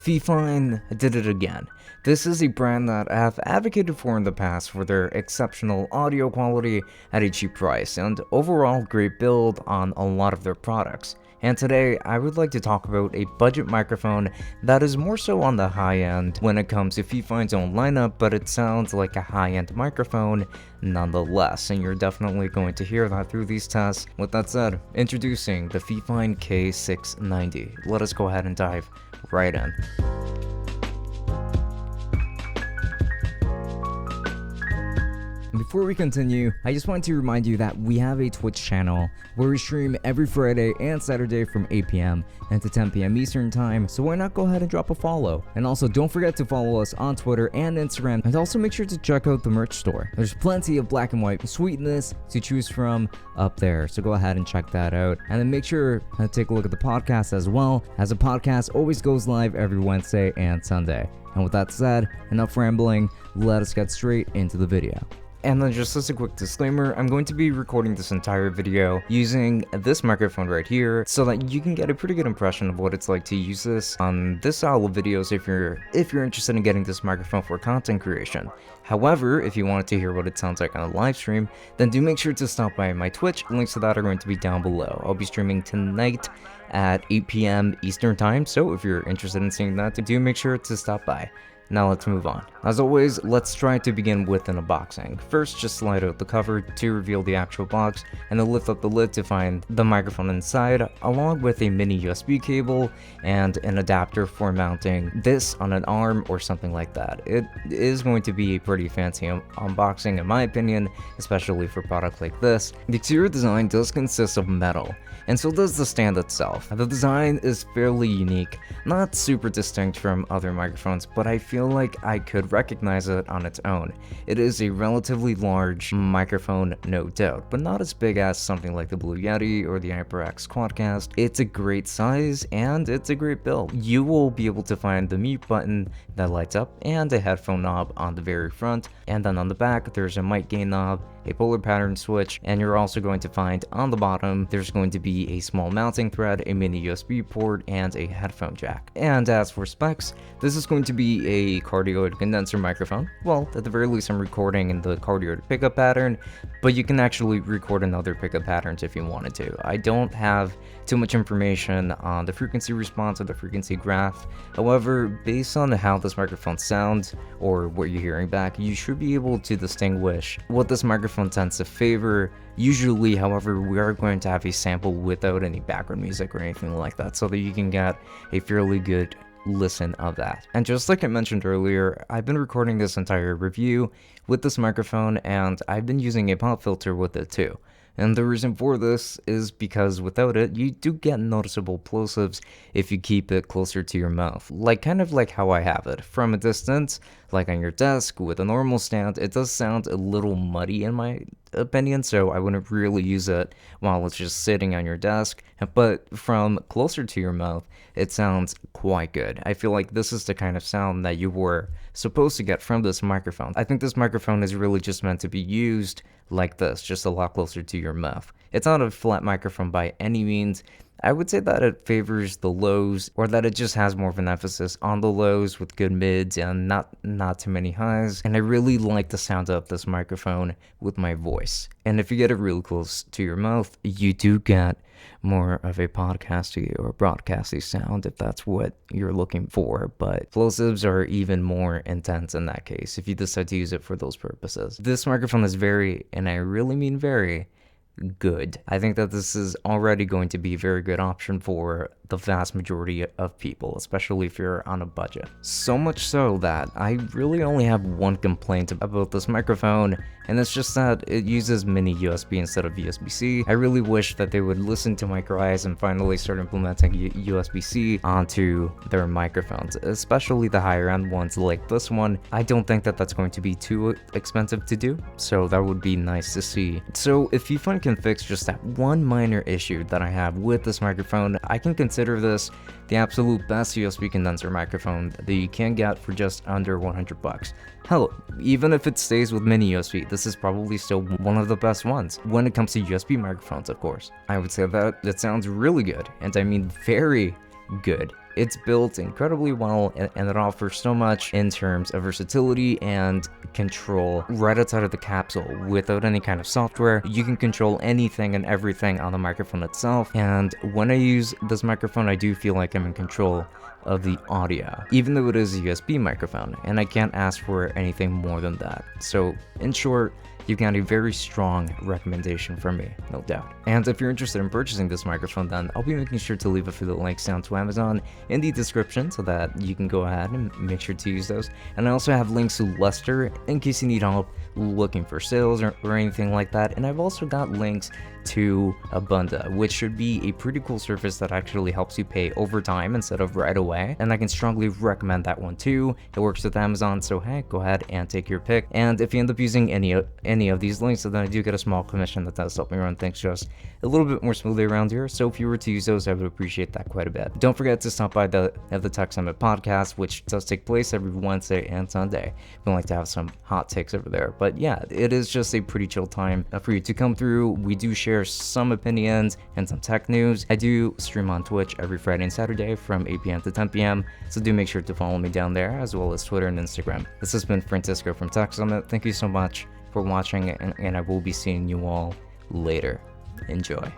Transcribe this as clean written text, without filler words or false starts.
Fifine did it again. This is a brand that I have advocated for in the past for their exceptional audio quality at a cheap price and overall great build on a lot of their products. And today I would like to talk about a budget microphone that is more so on the high end when it comes to Fifine's own lineup, but it sounds like a high-end microphone nonetheless, and you're definitely going to hear that through these tests. With that said, introducing the Fifine K690. Let us go ahead and dive right in. Before we continue, I just want to remind you that we have a Twitch channel where we stream every Friday and Saturday from 8 p.m. and to 10 p.m. Eastern time, so why not go ahead and drop a follow? And also don't forget to follow us on Twitter and Instagram, and also make sure to check out the merch store. There's plenty of black and white sweetness to choose from up there, so go ahead and check that out. And then make sure to take a look at the podcast as well, as the podcast always goes live every Wednesday and Sunday. And with that said, enough rambling, let us get straight into the video. And then just as a quick disclaimer, I'm going to be recording this entire video using this microphone right here so that you can get a pretty good impression of what it's like to use this on this style of videos if you're interested in getting this microphone for content creation. However, if you wanted to hear what it sounds like on a live stream, then do make sure to stop by my Twitch. Links to that are going to be down below. I'll be streaming tonight at 8 p.m. Eastern time, so if you're interested in seeing that, do make sure to stop by. Now let's move on. As always, let's try to begin with an unboxing. First, just slide out the cover to reveal the actual box, and then lift up the lid to find the microphone inside, along with a mini USB cable and an adapter for mounting this on an arm or something like that. It is going to be a pretty fancy unboxing in my opinion, especially for a product like this. The exterior design does consist of metal, and so does the stand itself. The design is fairly unique, not super distinct from other microphones, but I feel like I could recognize it on its own. It is a relatively large microphone, no doubt, but not as big as something like the Blue Yeti or the HyperX Quadcast. It's a great size and it's a great build. You will be able to find the mute button that lights up and a headphone knob on the very front, and then on the back there's a mic gain knob, a polar pattern switch, and you're also going to find on the bottom there's going to be a small mounting thread, a mini USB port, and a headphone jack. And as for specs, this is going to be a cardioid condenser microphone. Well, at the very least I'm recording in the cardioid pickup pattern, but you can actually record in other pickup patterns if you wanted to. I don't have too much information on the frequency response or the frequency graph. However, based on how this microphone sounds or what you're hearing back, you should be able to distinguish what this microphone tends to favor. Usually, however, we are going to have a sample without any background music or anything like that, so that you can get a fairly good listen of that. And just like I mentioned earlier, I've been recording this entire review with this microphone, and I've been using a pop filter with it too. And the reason for this is because without it, you do get noticeable plosives if you keep it closer to your mouth. Kind of like how I have it. From a distance, like on your desk with a normal stand, it does sound a little muddy in my opinion, so I wouldn't really use it while it's just sitting on your desk. But from closer to your mouth, it sounds quite good. I feel like this is the kind of sound that you were supposed to get from this microphone. I think this microphone is really just meant to be used like this, just a lot closer to your mouth. It's not a flat microphone by any means. I would say that it favors the lows, or that it just has more of an emphasis on the lows with good mids and not too many highs. And I really like the sound of this microphone with my voice. And if you get it real close to your mouth, you do get more of a podcasty or broadcasty sound if that's what you're looking for, but plosives are even more intense in that case if you decide to use it for those purposes. This microphone is very, and I really mean very, good. I think that this is already going to be a very good option for the vast majority of people, especially if you're on a budget. So much so that I really only have one complaint about this microphone, and it's just that it uses mini USB instead of USB-C. I really wish that they would listen to my cries and finally start implementing USB-C onto their microphones, especially the higher end ones like this one. I don't think that that's going to be too expensive to do, so that would be nice to see. So if Fifine can fix just that one minor issue that I have with this microphone, I can consider this the absolute best USB condenser microphone that you can get for just under 100 bucks. Hell, even if it stays with mini USB, this is probably still one of the best ones when it comes to USB microphones, of course. I would say that it sounds really good, and I mean very good. It's built incredibly well, and it offers so much in terms of versatility and control right outside of the capsule. Without any kind of software, you can control anything and everything on the microphone itself, and when I use this microphone, I do feel like I'm in control of the audio, even though it is a USB microphone, and I can't ask for anything more than that. So in short, you've got a very strong recommendation from me, no doubt. And if you're interested in purchasing this microphone, then I'll be making sure to leave a few links down to Amazon in the description so that you can go ahead and make sure to use those. And I also have links to Lester in case you need help looking for sales or anything like that. And I've also got links to Abunda, which should be a pretty cool service that actually helps you pay over time instead of right away, and I can strongly recommend that one too. It works with Amazon, so hey, go ahead and take your pick. And if you end up using any of these links, then I do get a small commission that does help me run things just a little bit more smoothly around here. So if you were to use those, I would appreciate that quite a bit. Don't forget to stop by the Tech Summit podcast, which does take place every Wednesday and Sunday. We like to have some hot takes over there, but yeah, it is just a pretty chill time for you to come through. We do share some opinions and some tech news. I do stream on Twitch every Friday and Saturday from 8 p.m. to 10 p.m. So do make sure to follow me down there, as well as Twitter and Instagram. This has been Francisco from Tech Summit. Thank you so much for watching, and I will be seeing you all later. Enjoy.